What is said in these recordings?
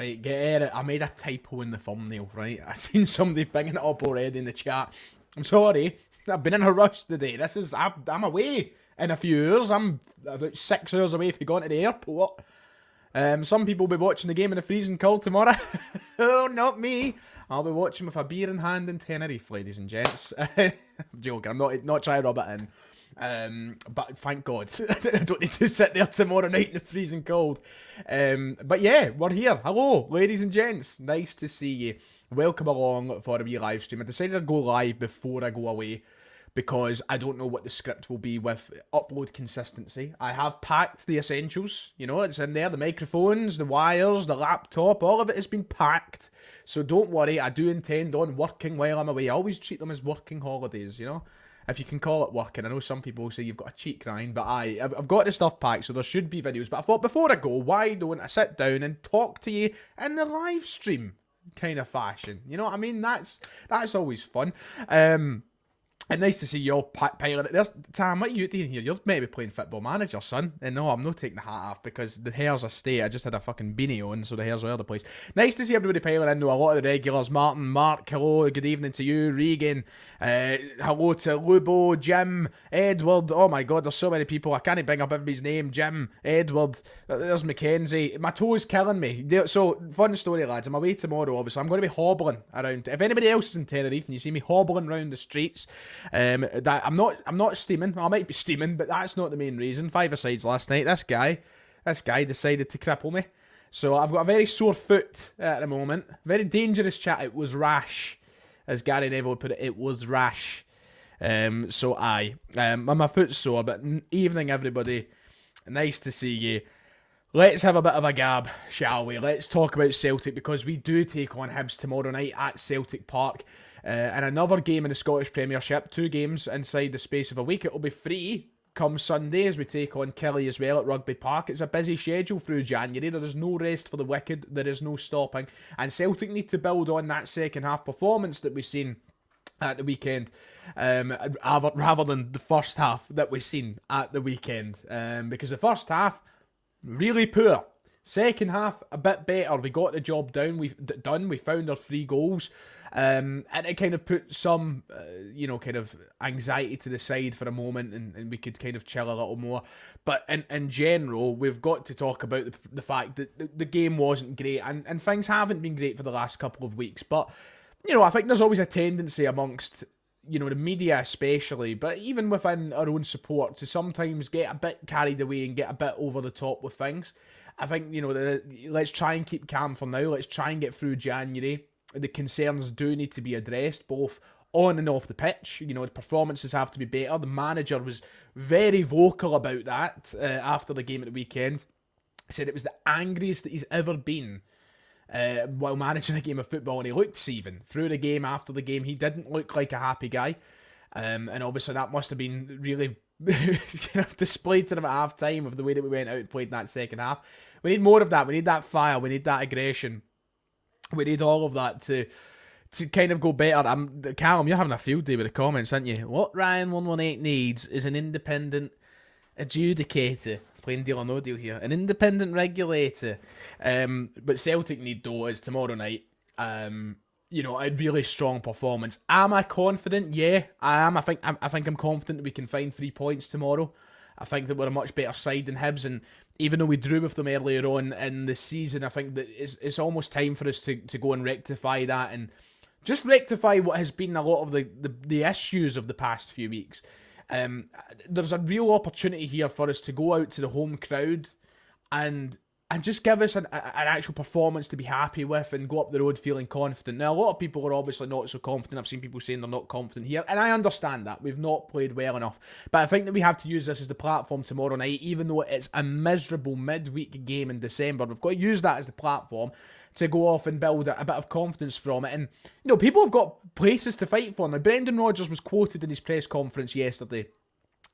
Right, get it. I made a typo in the thumbnail, right? I seen somebody bringing it up already in the chat. I'm sorry. I've been in a rush today. I'm away in a few hours. I'm about 6 hours away from going to the airport. Some people will be watching the game in the freezing cold tomorrow. Oh, not me. I'll be watching with a beer in hand in Tenerife, ladies and gents. I'm joking. I'm not trying to rub it in. But thank God, I don't need to sit there tomorrow night in the freezing cold. But yeah, we're here. Hello, ladies and gents. Nice to see you. Welcome along for a wee live stream. I decided to go live before I go away because I don't know what the script will be with upload consistency. I have packed the essentials. You know, it's in there. The microphones, the wires, the laptop, all of it has been packed. So don't worry, I do intend on working while I'm away. I always treat them as working holidays, you know? If you can call it working. I know some people say you've got a cheat grind, but I've got the stuff packed, so there should be videos. But I thought before I go, why don't I sit down and talk to you in the live stream kind of fashion? You know what I mean? That's always fun. And nice to see you all piling it. There's Tam, what are you doing here? You're maybe playing Football Manager, son. And no, I'm not taking the hat off because the hair's a stay. I just had a fucking beanie on, so the hair's all over the place. Nice to see everybody piling in, though. A lot of the regulars. Martin, Mark, hello, good evening to you. Regan, hello to Lubo, Jim, Edward. Oh my God, there's so many people. I can't bring up everybody's name. Jim, Edward, there's Mackenzie. My toe's killing me. So, fun story, lads. I'm away tomorrow, obviously. I'm going to be hobbling around. If anybody else is in Tenerife and you see me hobbling around the streets, that I'm not steaming. I might be steaming, but that's not the main reason. 5-a-sides last night. This guy decided to cripple me. So I've got a very sore foot at the moment. Very dangerous chat. It was rash, as Gary Neville would put it. It was rash. My foot's sore. But evening, everybody. Nice to see you. Let's have a bit of a gab, shall we? Let's talk about Celtic because we do take on Hibs tomorrow night at Celtic Park. And another game in the Scottish Premiership, 2 games inside the space of a week. It'll be free come Sunday as we take on Killie as well at Rugby Park. It's a busy schedule through January. There is no rest for the wicked. There is no stopping. And Celtic need to build on that second half performance that we've seen at the weekend, rather than the first half that we've seen at the weekend. Because the first half, really poor. Second half, a bit better. We got the job done. We found our 3 goals. And it kind of put some, kind of anxiety to the side for a moment, and we could kind of chill a little more. But in general, we've got to talk about the fact that the game wasn't great, and things haven't been great for the last couple of weeks. But, I think there's always a tendency amongst, the media especially, but even within our own support, to sometimes get a bit carried away and get a bit over the top with things. I think, let's try and keep calm for now. Let's try and get through January. The concerns do need to be addressed, both on and off the pitch. The performances have to be better. The manager was very vocal about that after the game at the weekend. He said it was the angriest that he's ever been while managing a game of football, and he looked seething through the game. After the game, he didn't look like a happy guy, and obviously that must have been really kind of displayed to them at half time of the way that we went out and played in that second half. We need more of that. We need that fire. We need that aggression. We need all of that to kind of go better. Callum, you're having a field day with the comments, aren't you? What Ryan118 needs is an independent adjudicator. Plain deal or no deal here. An independent regulator. But Celtic need, though, is tomorrow night. A really strong performance. Am I confident? Yeah, I am. I think I'm confident that we can find 3 points tomorrow. I think that we're a much better side than Hibs, and even though we drew with them earlier on in the season, I think that it's almost time for us to go and rectify that, and just rectify what has been a lot of the issues of the past few weeks. There's a real opportunity here for us to go out to the home crowd and just give us an actual performance to be happy with and go up the road feeling confident. Now, a lot of people are obviously not so confident. I've seen people saying they're not confident here, and I understand that. We've not played well enough. But I think that we have to use this as the platform tomorrow night, even though it's a miserable midweek game in December. We've got to use that as the platform to go off and build a bit of confidence from it. And, people have got places to fight for. Now, Brendan Rodgers was quoted in his press conference yesterday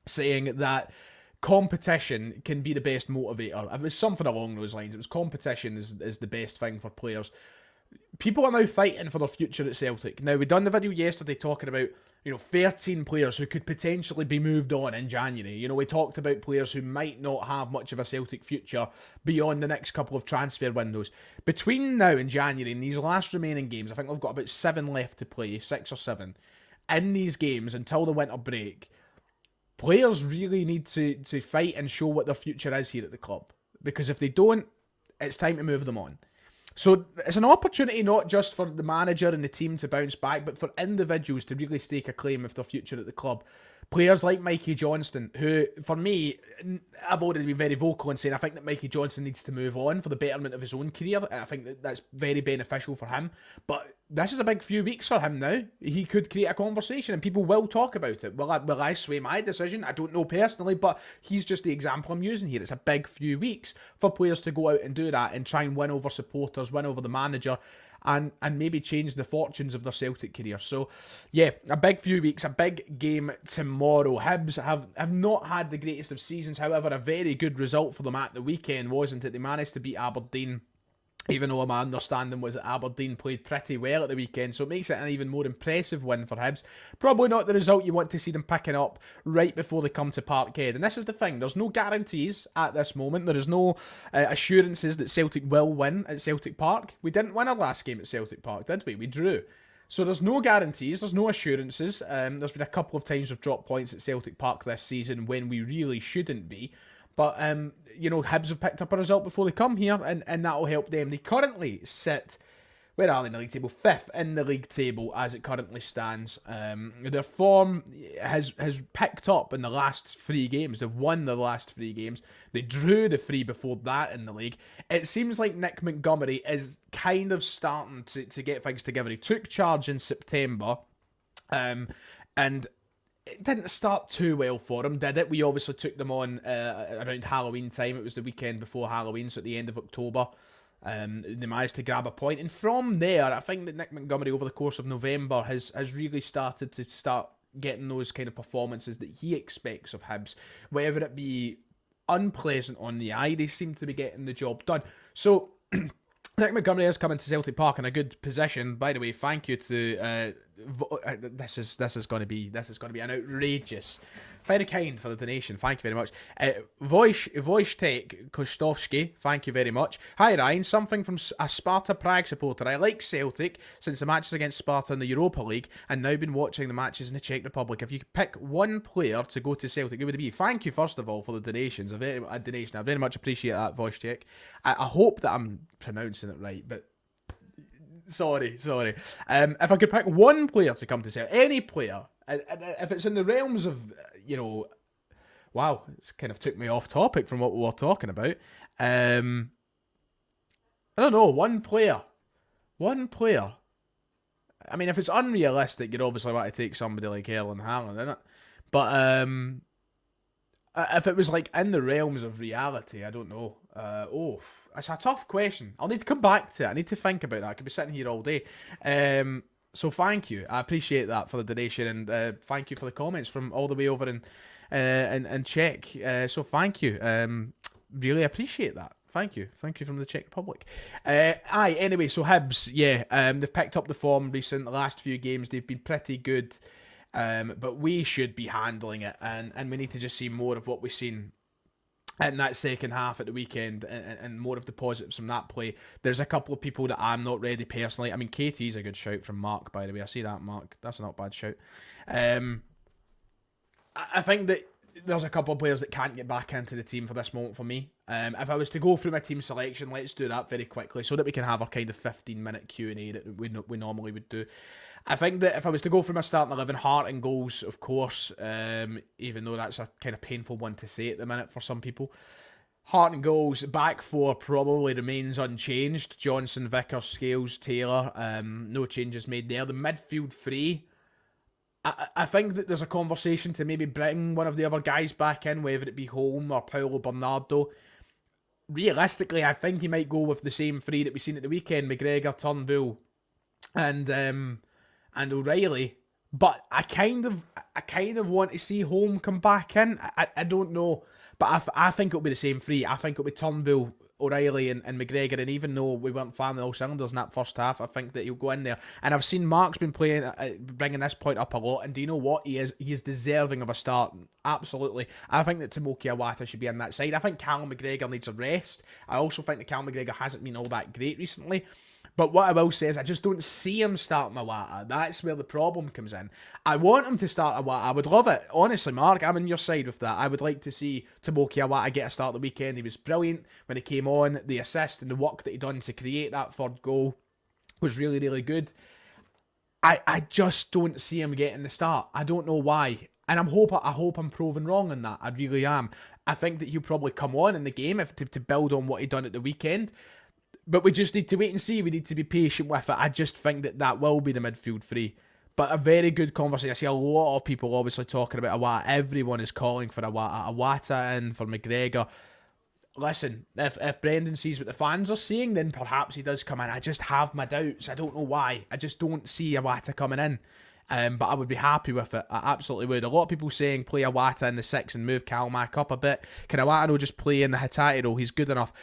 saying that competition can be the best motivator. It was something along those lines. It was competition is the best thing for players. People are now fighting for their future at Celtic. Now, we done the video yesterday talking about 13 players who could potentially be moved on in January. We talked about players who might not have much of a Celtic future beyond the next couple of transfer windows. Between now and January, in these last remaining games, I think we've got about 7 left to play, 6 or 7. In these games, until the winter break, players really need to fight and show what their future is here at the club. Because if they don't, it's time to move them on. So it's an opportunity not just for the manager and the team to bounce back, but for individuals to really stake a claim of their future at the club. Players like Mikey Johnston, who, for me, I've already been very vocal in saying I think that Mikey Johnston needs to move on for the betterment of his own career, and I think that that's very beneficial for him. But this is a big few weeks for him now. He could create a conversation, and people will talk about it. Will I sway my decision? I don't know personally, but he's just the example I'm using here. It's a big few weeks for players to go out and do that and try and win over supporters, win over the manager, and maybe change the fortunes of their Celtic career. So, yeah, a big few weeks, a big game tomorrow. Hibs have not had the greatest of seasons. However, a very good result for them at the weekend, wasn't it? They managed to beat Aberdeen, even though my understanding was that Aberdeen played pretty well at the weekend, so it makes it an even more impressive win for Hibs. Probably not the result you want to see them picking up right before they come to Parkhead. And this is the thing, there's no guarantees at this moment. There is no assurances that Celtic will win at Celtic Park. We didn't win our last game at Celtic Park, did we? We drew. So there's no guarantees, there's no assurances. There's been a couple of times we've dropped points at Celtic Park this season when we really shouldn't be. But, Hibs have picked up a result before they come here, and that'll help them. They currently sit, where are they in the league table? 5th in the league table as it currently stands. Their form has picked up in the last 3 games. They've won the last 3 games. They drew the 3 before that in the league. It seems like Nick Montgomery is kind of starting to get things together. He took charge in September, and it didn't start too well for him, did it? We obviously took them on around Halloween time. It was the weekend before Halloween, so at the end of October. They managed to grab a point. And from there, I think that Nick Montgomery, over the course of November, has really started to getting those kind of performances that he expects of Hibs. Whether it be unpleasant on the eye, they seem to be getting the job done. So Nick Montgomery has come into Celtic Park in a good position. By the way, thank you to this is going to be an outrageous. Very kind for the donation. Thank you very much. Wojtek Kostovski, thank you very much. Hi Ryan, something from a Sparta Prague supporter. I like Celtic since the matches against Sparta in the Europa League and now been watching the matches in the Czech Republic. If you could pick one player to go to Celtic, who would it be? Thank you first of all for the donations. I very much appreciate that, Wojtek. I hope that I'm pronouncing it right, but sorry. If I could pick one player to come to Celtic, any player, if it's in the realms of, wow, it's kind of took me off topic from what we were talking about. I don't know, one player. I mean, if it's unrealistic, you'd obviously want to take somebody like Erling Haaland, innit? But if it was like in the realms of reality, I don't know. It's a tough question. I'll need to come back to it. I need to think about that. I could be sitting here all day. So thank you. I appreciate that for the donation, and thank you for the comments from all the way over in Czech. So thank you. Really appreciate that. Thank you from the Czech Republic. Anyway, so Hibs, they've picked up the form recent. The last few games they've been pretty good, but we should be handling it, and we need to just see more of what we've seen in that second half at the weekend, and more of the positives from that play. There's a couple of people that I'm not ready personally. I mean, KT's a good shout from Mark, by the way. I see that, Mark. That's a not bad shout. I think that there's a couple of players that can't get back into the team for this moment for me. If I was to go through my team selection, let's do that very quickly so that we can have our kind of 15-minute Q&A that we normally would do. I think that if I was to go through my starting 11, Hart in goals, of course, even though that's a kind of painful one to say at the minute for some people. Hart in goals, back 4 probably remains unchanged. Johnson, Vickers, Scales, Taylor, no changes made there. The midfield 3, I think that there's a conversation to maybe bring one of the other guys back in, whether it be Holm or Paulo Bernardo. Realistically, I think he might go with the same 3 that we've seen at the weekend: McGregor, Turnbull, and O'Reilly. But I kind of want to see Holm come back in. I don't know, but I think it'll be the same 3. I think it'll be Turnbull, O'Reilly and McGregor, and even though we weren't firing all cylinders in that first half, I think that he'll go in there. And I've seen Mark's been bringing this point up a lot, and do you know what? He is deserving of a start, absolutely. I think that Tomoki Iwata should be in that side. I think Callum McGregor needs a rest. I also think that Callum McGregor hasn't been all that great recently. But what I will say is I just don't see him starting Iwata. That's where the problem comes in. I want him to start Iwata. I would love it. Honestly, Mark, I'm on your side with that. I would like to see Tomoki Iwata get a start the weekend. He was brilliant when he came on. The assist and the work that he done to create that third goal was really, really good. I just don't see him getting the start. I don't know why. And I hope I'm proven wrong on that. I really am. I think that he'll probably come on in the game to build on what he done at the weekend. But we just need to wait and see. We need to be patient with it. I just think that will be the midfield three. But a very good conversation. I see a lot of people obviously talking about Iwata. Everyone is calling for Iwata. Iwata in for McGregor. Listen, if Brendan sees what the fans are seeing, then perhaps he does come in. I just have my doubts. I don't know why. I just don't see Iwata coming in. But I would be happy with it. I absolutely would. A lot of people saying play Iwata in the 6 and move Calmac up a bit. Can Iwata just play in the Hatate role? He's good enough.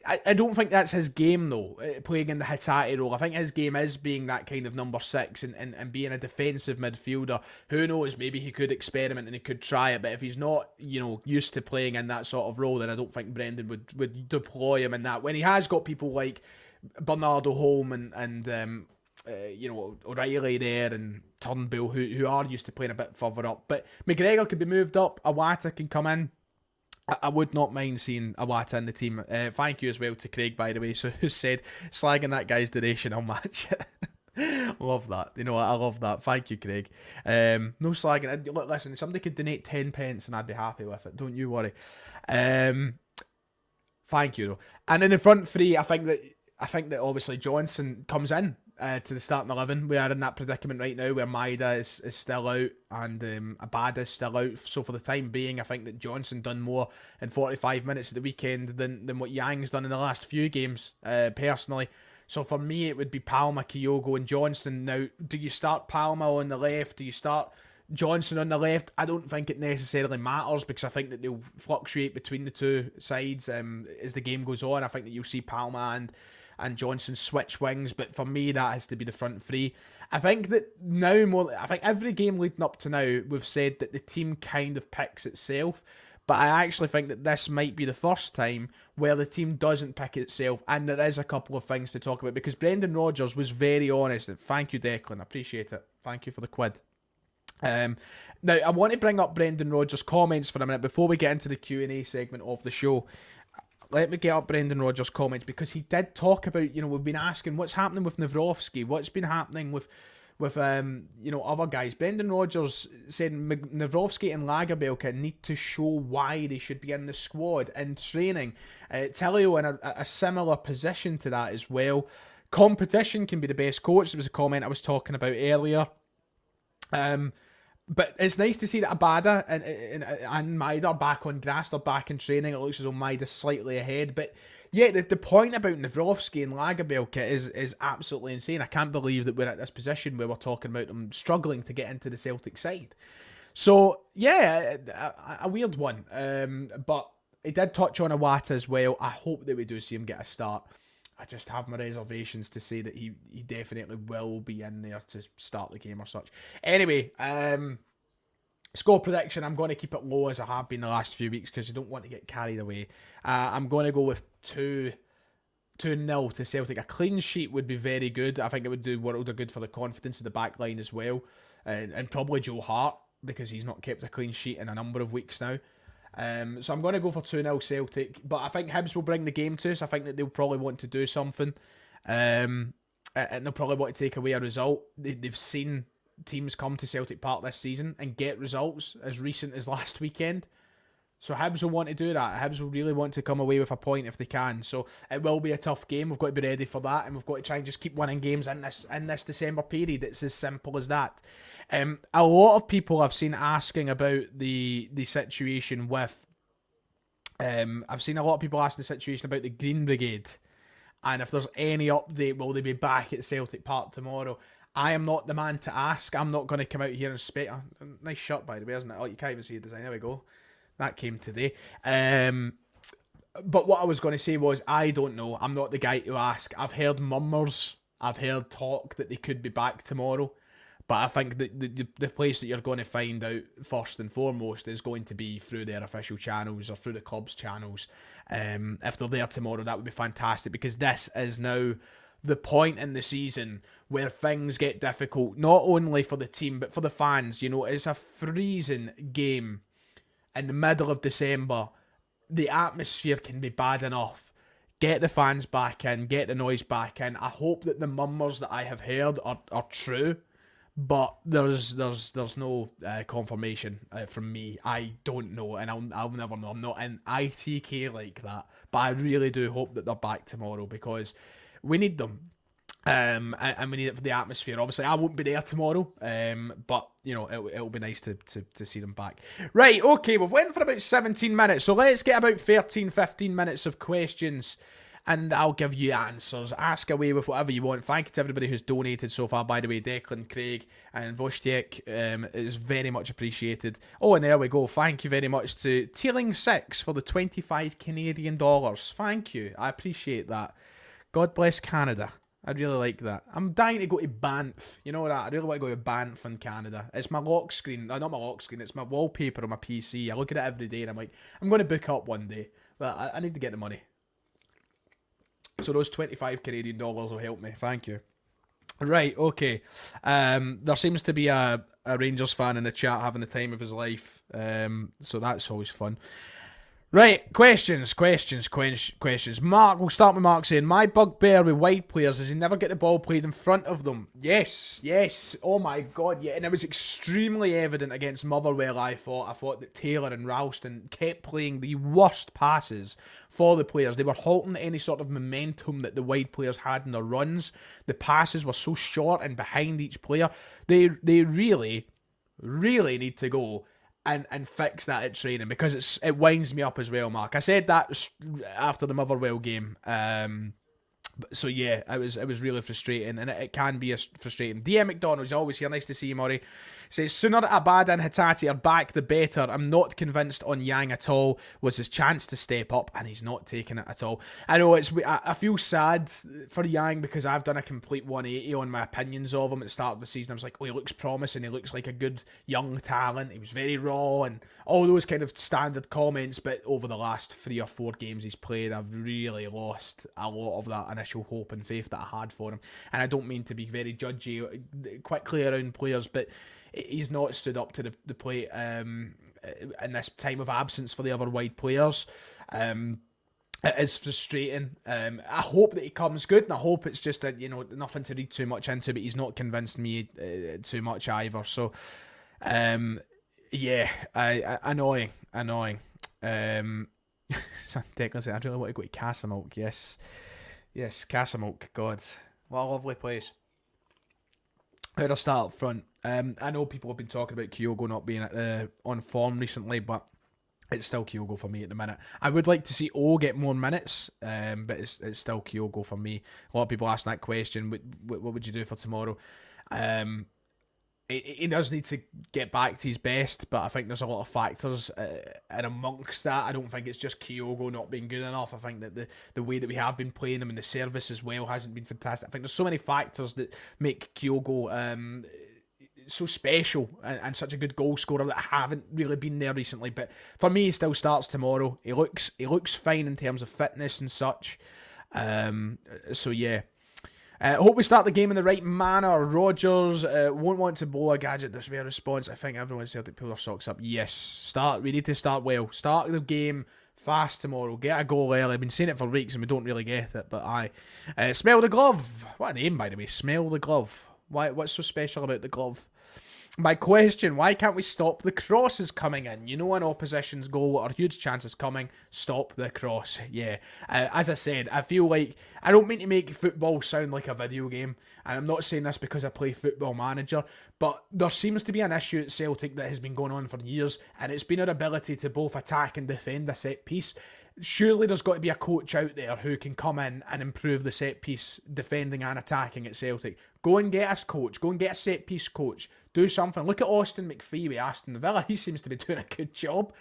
I don't think that's his game though, playing in the Hatate role. I think his game is being that kind of number 6 and being a defensive midfielder. Who knows, maybe he could experiment and he could try it, but if he's not, used to playing in that sort of role, then I don't think Brendan would deploy him in that. When he has got people like Bernardo Holm and O'Reilly there and Turnbull who are used to playing a bit further up. But McGregor could be moved up, Iwata can come in. I would not mind seeing Iwata in the team. Thank you as well to Craig, by the way, so who said slagging that guy's donation, I'll match it. Love that. You know what? I love that. Thank you, Craig. No slagging. Look, listen, somebody could donate 10 pence and I'd be happy with it. Don't you worry. Thank you though. And in the front three, I think that obviously Johnson comes in to the starting 11. We are in that predicament right now where Maeda is still out and Abada is still out. So for the time being, I think that Johnson done more in 45 minutes at the weekend than what Yang's done in the last few games, personally. So for me, it would be Palma, Kyogo and Johnson. Now, do you start Palma on the left? Do you start Johnson on the left? I don't think it necessarily matters because I think that they'll fluctuate between the two sides as the game goes on. I think that you'll see Palma and Johnson switch wings, but for me that has to be the front three. I think that I think every game leading up to now we've said that the team kind of picks itself, but I actually think that this might be the first time where the team doesn't pick itself, and there is a couple of things to talk about because Brendan Rodgers was very honest, and thank you Declan, I appreciate it, thank you for the quid. Now I want to bring up Brendan Rodgers' comments for a minute before we get into the Q&A segment of the show. Let me get up Brendan Rodgers' comments because he did talk about, we've been asking what's happening with Nawrocki, what's been happening with other guys. Brendan Rodgers said Nawrocki and Lagerbielke need to show why they should be in the squad in training. Tillio in a similar position to that as well. Competition can be the best coach. There was a comment I was talking about earlier. But it's nice to see that Abada and Maeda are back on grass. They're back in training. It looks as though Maeda's slightly ahead. But yeah, the point about Nawrocki and Lagerbielke is absolutely insane. I can't believe that we're at this position where we're talking about them struggling to get into the Celtic side. So yeah, a weird one. But he did touch on Iwata as well. I hope that we do see him get a start. I just have my reservations to say that he definitely will be in there to start the game or such. Anyway, score prediction, I'm going to keep it low as I have been the last few weeks because you don't want to get carried away. I'm going to go with 2-0 to Celtic. A clean sheet would be very good. I think it would do world of good for the confidence of the back line as well. And probably Joe Hart because he's not kept a clean sheet in a number of weeks now. So I'm going to go for 2-0 Celtic, but I think Hibs will bring the game to us. I think that they'll probably want to do something, and they'll probably want to take away a result. They've seen teams come to Celtic Park this season and get results as recent as last weekend. So Hibs will want to do that. Hibs will really want to come away with a point if they can. So it will be a tough game. We've got to be ready for that, and we've got to try and just keep winning games in this December period. It's as simple as that. A lot of people I've seen asking about the situation with. I've seen a lot of people asking the situation about the Green Brigade, and if there's any update, will they be back at Celtic Park tomorrow? I am not the man to ask. I'm not going to come out here and spec. Nice shirt, by the way, isn't it? Oh, you can't even see the design. There we go. That came today. But what I was going to say was, I don't know. I'm not the guy to ask. I've heard murmurs. I've heard talk that they could be back tomorrow. But I think that the place that you're going to find out first and foremost is going to be through their official channels or through the club's channels. If they're there tomorrow, that would be fantastic, because this is now the point in the season where things get difficult, not only for the team, but for the fans. You know, it's a freezing game in the middle of December. The atmosphere can be bad enough. Get the fans back in, get the noise back in. I hope that the murmurs that I have heard are true. But there's no confirmation from me. I don't know, and I'll never know. I'm not in ITK like that. But I really do hope that they're back tomorrow, because we need them. And we need it for the atmosphere. Obviously, I won't be there tomorrow, but you know, it'll be nice to see them back. Right, okay, we've went for about 17 minutes, so let's get about 13-15 minutes of questions, and I'll give you answers. Ask away with whatever you want. Thank you to everybody who's donated so far, by the way. Declan, Craig, and Vostiek. It is very much appreciated. Oh, and there we go. Thank you very much to Teeling6 for the 25 Canadian dollars. Thank you. I appreciate that. God bless Canada. I really like that. I'm dying to go to Banff. You know that? I really want to go to Banff in Canada. It's my lock screen. No, not my lock screen. It's my wallpaper on my PC. I look at it every day and I'm like, I'm going to book up one day. But I need to get the money. So those 25 Canadian dollars will help me. Thank you. Right, okay. There seems to be a Rangers fan in the chat having the time of his life. So that's always fun. Right, questions. Mark, we'll start with Mark saying, my bugbear with wide players is he never get the ball played in front of them. Yes. Oh my God, yeah. And it was extremely evident against Motherwell, I thought. I thought that Taylor and Ralston kept playing the worst passes for the players. They were halting any sort of momentum that the wide players had in their runs. The passes were so short and behind each player. They really need to go and fix that at training, because it winds me up as well, Mark. I said that after the Motherwell game. So yeah, it was really frustrating, and it can be frustrating. DM McDonald's always here. Nice to see you, Murray. Says, sooner Abada and Hatate are back, the better. I'm not convinced on Yang at all. Was his chance to step up, and he's not taking it at all. I know I feel sad for Yang, because I've done a complete 180 on my opinions of him at the start of the season. I was like, oh, he looks promising. He looks like a good young talent. He was very raw and all those kind of standard comments. But over the last 3 or 4 games he's played, I've really lost a lot of that initial hope and faith that I had for him. And I don't mean to be very judgy quickly around players, but he's not stood up to the plate in this time of absence for the other wide players. It is frustrating. I hope that he comes good, and I hope it's just that, you know, nothing to read too much into, but he's not convinced me too much either. So, yeah, annoying. Declan said, I really want to go to Castlemilk. Yes, Castlemilk. God, what a lovely place. How'd I start up front? I know people have been talking about Kyogo not being on form recently, but it's still Kyogo for me at the minute. I would like to see O get more minutes, but it's still Kyogo for me. A lot of people asking that question, what would you do for tomorrow? He does need to get back to his best, but I think there's a lot of factors, and amongst that, I don't think it's just Kyogo not being good enough. I think that the way that we have been playing him and the service as well hasn't been fantastic. I think there's so many factors that make Kyogo so special and such a good goal scorer that haven't really been there recently. But for me, he still starts tomorrow. He looks fine in terms of fitness and such. So yeah. Hope we start the game in the right manner. Rogers won't want to blow a gadget. This will be a response. I think everyone Celtic pull their socks up. Yes, we need to start well. Start the game fast tomorrow. Get a goal early. I've been saying it for weeks and we don't really get it, but smell the glove. What a name, by the way. Smell the glove. What's so special about the glove? My question, why can't we stop the crosses coming in? You know, an opposition's goal or huge chances coming, stop the cross. Yeah, as I said, I feel like, I don't mean to make football sound like a video game, and I'm not saying this because I play Football Manager, but there seems to be an issue at Celtic that has been going on for years, and it's been our ability to both attack and defend a set piece. Surely there's got to be a coach out there who can come in and improve the set piece defending and attacking at Celtic. Go and get us coach. Go and get a set piece coach. Do something. Look at Austin McPhee with Aston Villa. He seems to be doing a good job.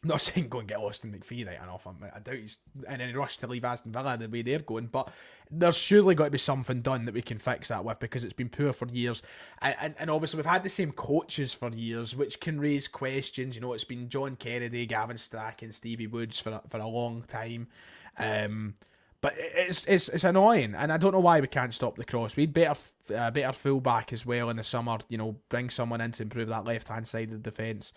not saying go and get Austin McPhee right enough. I doubt he's in any rush to leave Aston Villa the way they're going, but there's surely got to be something done that we can fix that with, because it's been poor for years. And obviously we've had the same coaches for years, which can raise questions. You know, it's been John Kennedy, Gavin Strachan, Stevie Woods for a long time. But it's annoying, and I don't know why we can't stop the cross. We'd better fullback as well in the summer. You know, bring someone in to improve that left hand side of the defence.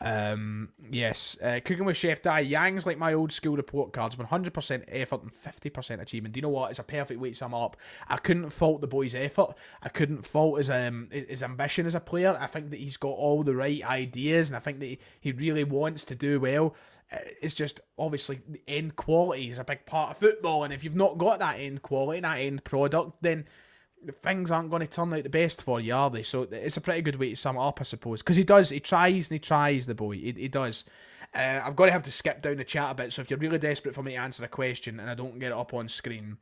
Yes, cooking with Chef Dai. Yang's like my old school report cards: 100% effort and 50% achievement. Do you know what? It's a perfect way to sum up. I couldn't fault the boy's effort. I couldn't fault his ambition as a player. I think that he's got all the right ideas, and I think that he really wants to do well. It's just, obviously, the end quality is a big part of football, and if you've not got that end quality, that end product, then things aren't going to turn out the best for you, are they? So it's a pretty good way to sum it up, I suppose, because he tries, the boy, he does. I've got to have to skip down the chat a bit, so if you're really desperate for me to answer a question and I don't get it up on screen,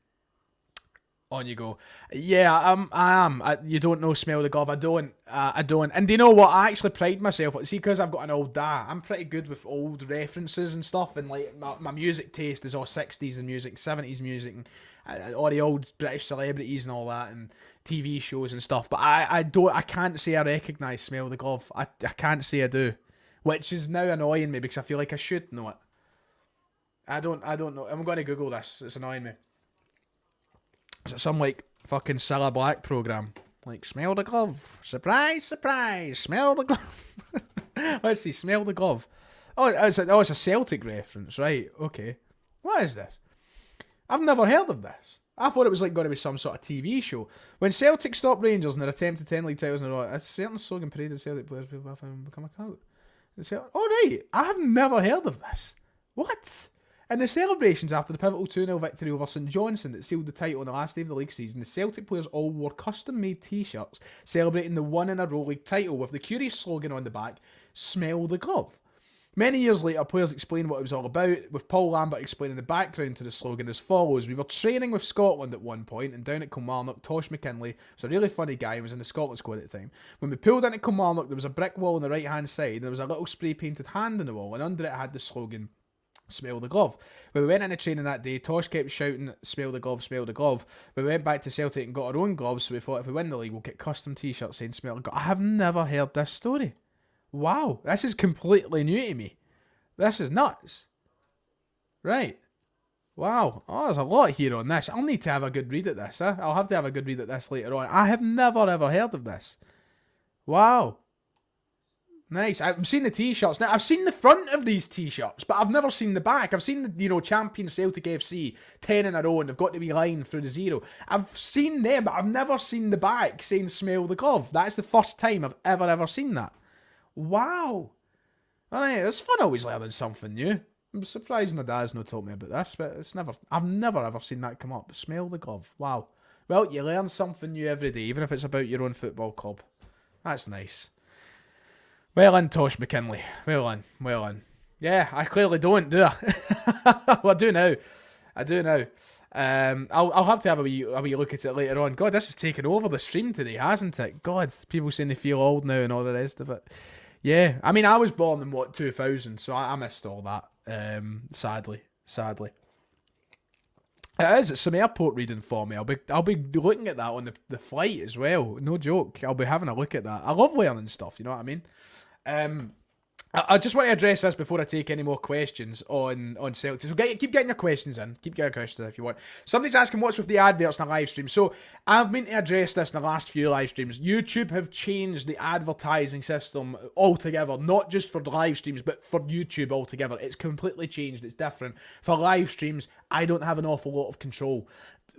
on you go. Yeah, I am. You don't know Smell the Glove. I don't. And do you know what? I actually pride myself. See, because I've got an old dad, I'm pretty good with old references and stuff. And like my music taste is all 60s and music, 70s music, and all the old British celebrities and all that, and TV shows and stuff. But I can't say I recognise Smell the Glove. I can't say I do, which is now annoying me because I feel like I should know it. I don't know. I'm going to Google this. It's annoying me. Is it some like fucking Cilla Black program? Like, smell the glove. Surprise, surprise. Smell the glove. Let's see, smell the glove. Oh, it's a Celtic reference, right? Okay. What is this? I've never heard of this. I thought it was like going to be some sort of TV show. When Celtic stopped Rangers in their attempt to 10 league titles in a row, a certain slogan paraded Celtic players will become a cult. Oh, right. I have never heard of this. What? In the celebrations after the pivotal 2-0 victory over St Johnstone that sealed the title on the last day of the league season, the Celtic players all wore custom-made t-shirts celebrating the one-in-a-row league title with the curious slogan on the back, "Smell the Glove." Many years later, players explained what it was all about, with Paul Lambert explaining the background to the slogan as follows: "We were training with Scotland at one point, and down at Kilmarnock, Tosh McKinlay was a really funny guy who was in the Scotland squad at the time. When we pulled into Kilmarnock, there was a brick wall on the right-hand side, and there was a little spray-painted hand on the wall, and under it had the slogan, "Smell the Glove." When we went into training that day, Tosh kept shouting, "Smell the glove, smell the glove." We went back to Celtic and got our own gloves, so we thought if we win the league, we'll get custom t-shirts saying "Smell the Glove." I have never heard this story. Wow, this is completely new to me. This is nuts. Right. Wow. Oh, there's a lot here on this. I'll need to have a good read at this. I'll have to have a good read at this later on. I have never ever heard of this. Wow. Nice. I've seen the t-shirts. Now, I've seen the front of these t-shirts, but I've never seen the back. I've seen the, champion Celtic FC, 10 in a row, and they've got to be line through the zero. I've seen them, but I've never seen the back saying "Smell the Glove." That's the first time I've ever seen that. Wow. Alright, it's fun always learning something new. I'm surprised my dad's not told me about this, but I've never ever seen that come up. Smell the glove. Wow. Well, you learn something new every day, even if it's about your own football club. That's nice. Well done, Tosh McKinlay. Well done. Yeah, I clearly don't, do I? Well, I do now. I'll have to have a wee look at it later on. God, this has taken over the stream today, hasn't it? God, people saying they feel old now and all the rest of it. Yeah, I mean, I was born in 2000, so I missed all that. Sadly. It is. It's some airport reading for me. I'll be looking at that on the flight as well. No joke. I'll be having a look at that. I love learning stuff. You know what I mean? I just want to address this before I take any more questions on Celtic. So keep getting your questions in. Keep getting your questions if you want. Somebody's asking what's with the adverts in the live stream. So I've been to address this in the last few live streams. YouTube have changed the advertising system altogether, not just for the live streams, but for YouTube altogether. It's completely changed. It's different. For live streams, I don't have an awful lot of control.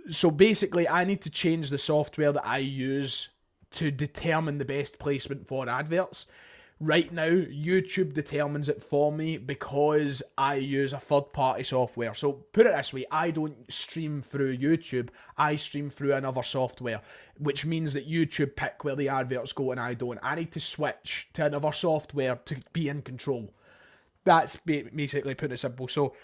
So basically, I need to change the software that I use to determine the best placement for adverts. Right now, YouTube determines it for me because I use a third-party software. So put it this way, I don't stream through YouTube, I stream through another software, which means that YouTube pick where the adverts go and I don't. I need to switch to another software to be in control. That's basically putting it simple. So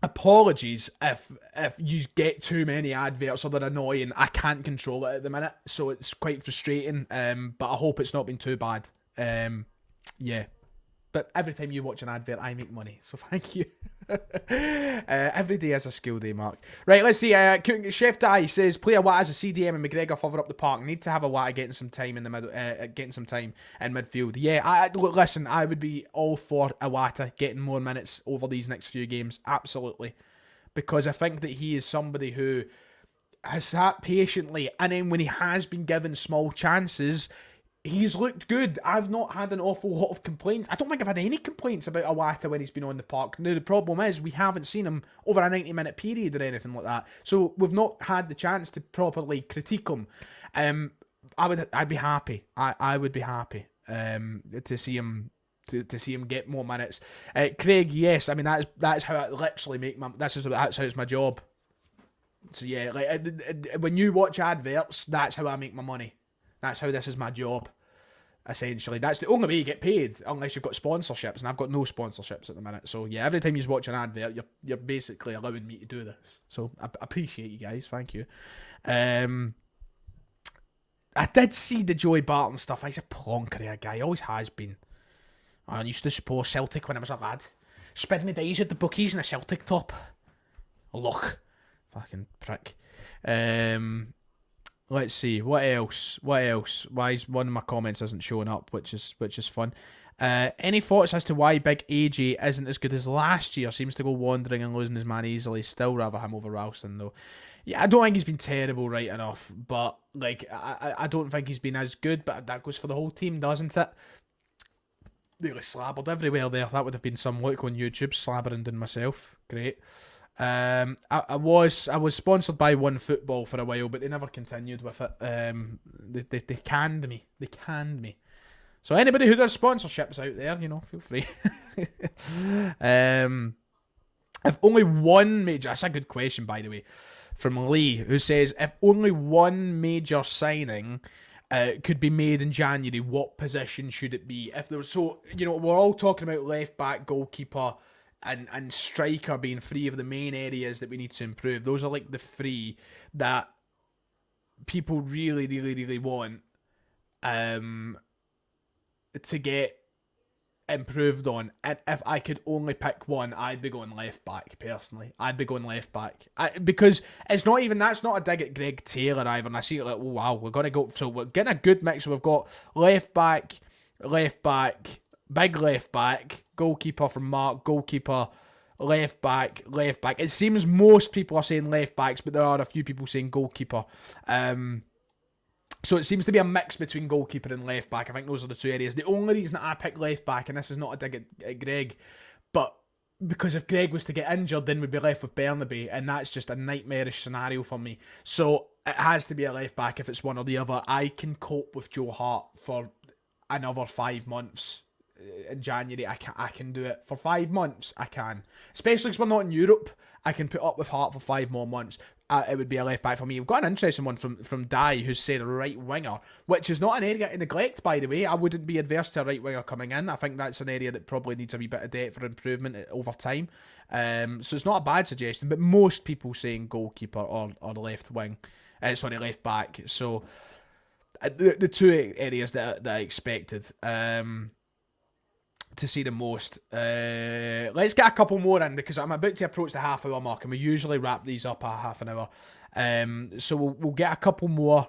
apologies if you get too many adverts or they're annoying. I can't control it at the minute, so it's quite frustrating, but I hope it's not been too bad. Yeah, but every time you watch an advert, I make money. So thank you. Every day is a school day, Mark. Right, let's see. Chef Dai says, play a Watt as a CDM and McGregor further up the park. Need to have a Watt getting some time in the middle, getting some time in midfield. Yeah, look, listen, I would be all for Iwata getting more minutes over these next few games. Absolutely. Because I think that he is somebody who has sat patiently, and then when he has been given small chances, he's looked good. I've not had an awful lot of complaints. I don't think I've had any complaints about Iwata when he's been on the park. Now, the problem is we haven't seen him over a 90-minute period or anything like that. So we've not had the chance to properly critique him. I'd be happy. I would be happy to see him to see him get more minutes. Craig, yes, I mean that's how I literally make my. That's how it's my job. So yeah, like when you watch adverts, that's how I make my money. That's how this is my job. Essentially, that's the only way you get paid, unless you've got sponsorships, and I've got no sponsorships at the minute. So yeah, every time you watch an advert, you're basically allowing me to do this. So I appreciate you guys, thank you. I did see the Joey Barton stuff. He's a plonker, a guy, always has been. I used to support Celtic when I was a lad. Spend my days at the bookies in a Celtic top. Look, fucking prick. Let's see, what else? Why is one of my comments isn't showing up, which is fun. Any thoughts as to why Big AJ isn't as good as last year? Seems to go wandering and losing his man easily. Still rather him over Ralston though. Yeah, I don't think he's been terrible right enough, but like I don't think he's been as good, but that goes for the whole team, doesn't it? Really slabbered everywhere there. That would have been some look on YouTube, slabbering down myself. Great. I was sponsored by One Football for a while, but they never continued with it. They canned me. They canned me. So anybody who does sponsorships out there, feel free. If only one major, that's a good question by the way, from Lee, who says if only one major signing could be made in January, what position should it be? If there was, we're all talking about left back, goalkeeper, and striker being three of the main areas that we need to improve. Those are like the three that people really, really, really want to get improved on. And if I could only pick one, I'd be going left back, personally. I'd be going left back. Because it's not even, that's not a dig at Greg Taylor either. And I see it like, oh wow, we're going to go, so we're getting a good mix. We've got left back, big left back, goalkeeper from Mark, goalkeeper, left back. It seems most people are saying left backs, but there are a few people saying goalkeeper. So it seems to be a mix between goalkeeper and left back. I think those are the two areas. The only reason that I pick left back, and this is not a dig at Greg, but because if Greg was to get injured, then we'd be left with Bernabei, and that's just a nightmarish scenario for me. So it has to be a left back if it's one or the other. I can cope with Joe Hart for another 5 months. In January, I can do it for 5 months. I can, especially because we're not in Europe. I can put up with Hart for 5 more months. It would be a left back for me. We've got an interesting one from Dai, who's said right winger, which is not an area to neglect, by the way. I wouldn't be adverse to a right winger coming in. I think that's an area that probably needs a wee bit of depth for improvement over time. So it's not a bad suggestion, but most people saying goalkeeper or left wing, left back. So the two areas that I expected. To see the most. Let's get a couple more in because I'm about to approach the half-hour mark, and we usually wrap these up at half an hour. So we'll get a couple more.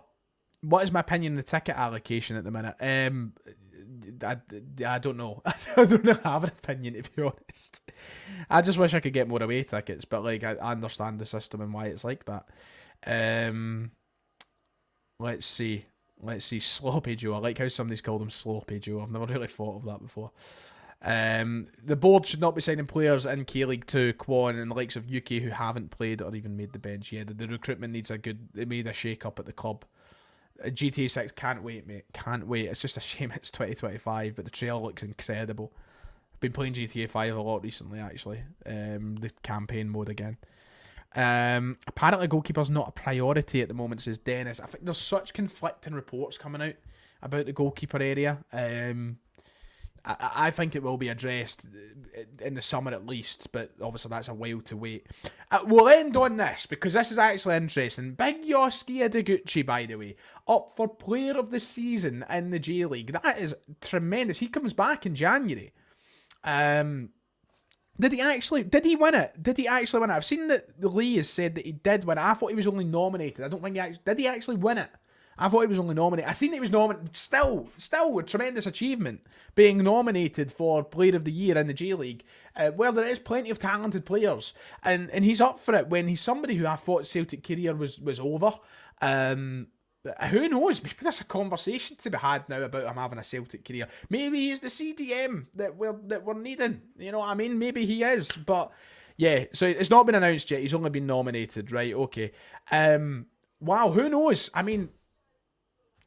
What is my opinion on the ticket allocation at the minute? I don't know. I don't really have an opinion, to be honest. I just wish I could get more away tickets, but like I understand the system and why it's like that. Let's see. Sloppy Joe. I like how somebody's called him Sloppy Joe. I've never really thought of that before. The board should not be signing players in K-League 2, Quan, and the likes of UK who haven't played or even made the bench. Yeah, the recruitment needs they made a shake-up at the club. GTA 6, can't wait, mate. Can't wait. It's just a shame it's 2025, but the trailer looks incredible. I've been playing GTA 5 a lot recently, actually. The campaign mode again. Apparently goalkeeper's not a priority at the moment, says Dennis. I think there's such conflicting reports coming out about the goalkeeper area. I think it will be addressed in the summer at least, but obviously that's a while to wait. We'll end on this because this is actually interesting. Big Yoski Ideguchi, by the way, up for player of the season in the J League. That is tremendous. He comes back in January. Did he win it? Did he actually win it? I've seen that Lee has said that he did win it. I thought he was only nominated. I don't think did he actually win it? I thought he was only nominated. I seen that he was nominated. Still a tremendous achievement being nominated for Player of the Year in the J League, where there is plenty of talented players, and he's up for it when he's somebody who I thought Celtic career was over. Who knows? Maybe there's a conversation to be had now about him having a Celtic career. Maybe he's the CDM that we're needing. You know what I mean? Maybe he is. But yeah, so it's not been announced yet. He's only been nominated, right? Okay. Wow, who knows? I mean,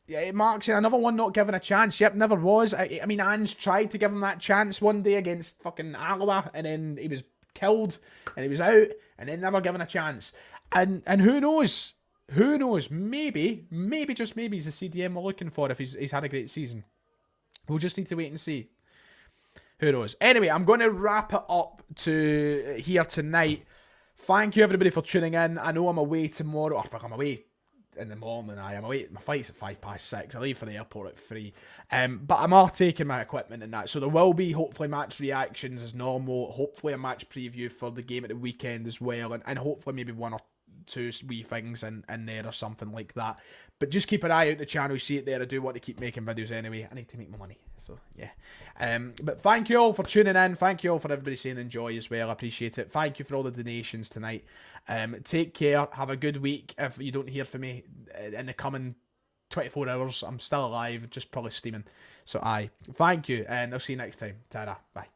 yeah, Mark's another one not given a chance. Yep, never was. I mean, Ange tried to give him that chance one day against fucking Alloa, and then he was killed, and he was out, and then never given a chance. And who knows? Who knows? Maybe, just maybe he's the CDM we're looking for if he's had a great season. We'll just need to wait and see. Who knows? Anyway, I'm going to wrap it up to here tonight. Thank you, everybody, for tuning in. I know I'm away tomorrow. Or I'm away in the morning. I'm away. My flight's at 6:05. I leave for the airport at 3. But I'm all taking my equipment and that. So there will be, hopefully, match reactions as normal. Hopefully, a match preview for the game at the weekend as well. And hopefully, maybe one or two wee things in there or something like that. But just keep an eye out the channel, see it there. I do want to keep making videos anyway. I need to make my money, so yeah. But thank you all for tuning in. Thank you all for everybody saying enjoy as well. I appreciate it. Thank you for all the donations tonight. Take care. Have a good week. If you don't hear from me in the coming 24 hours, I'm still alive, just probably steaming. So aye, thank you, and I'll see you next time. Ta-ra. Bye.